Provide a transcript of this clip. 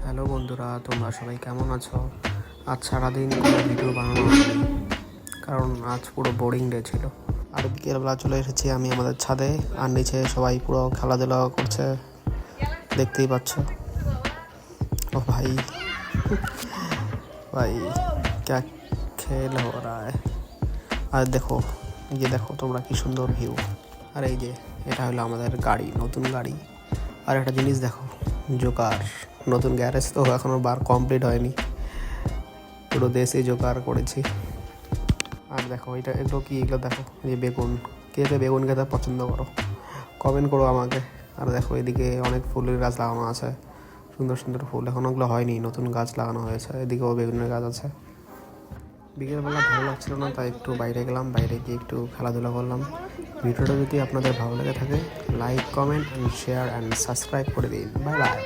Hello বন্ধুরা, তোমরা সবাই কেমন আছো? আজ সারাদিন কোনো ভিডিও বানানো হয়নি, কারণ আজ পুরো বোরিং ডে ছিল। আর বিকেলবেলা চলে এসেছি আমি আমাদের ছাদে, আর নিচে সবাই পুরো খেলাধুলা করছে, দেখতেই পাচ্ছ। ও ভাই ভাই ক্যা খেল হো রা হ্যায়। আর দেখো, এই যে দেখো তোমরা কি সুন্দর ভিউ। আর এই যে এটা হলো আমাদের গাড়ি, নতুন গাড়ি। আর একটা জিনিস দেখো, জোকার নতুন গ্যারেজ তো এখনও বার কমপ্লিট হয়নি, পুরো দেশে জোকার করেছি। আর দেখো এগুলো কি, এগুলো দেখো যে বেগুন, কে কে বেগুন খেতে পছন্দ করো কমেন্ট করো আমাকে। আর দেখো এদিকে অনেক ফুলের গাছ লাগানো আছে, সুন্দর সুন্দর ফুল, এখন ওগুলো হয়নি, নতুন গাছ লাগানো হয়েছে। এদিকেও বেগুনের গাছ আছে। বিকেলবেলা ভালো লাগছিল না, তাই একটু বাইরে গেলাম, বাইরে গিয়ে একটু খেলাধুলা করলাম। ভিডিওটা যদি আপনাদের ভালো লেগে থাকে, like, comment and share and subscribe করে দিন। Bye bye.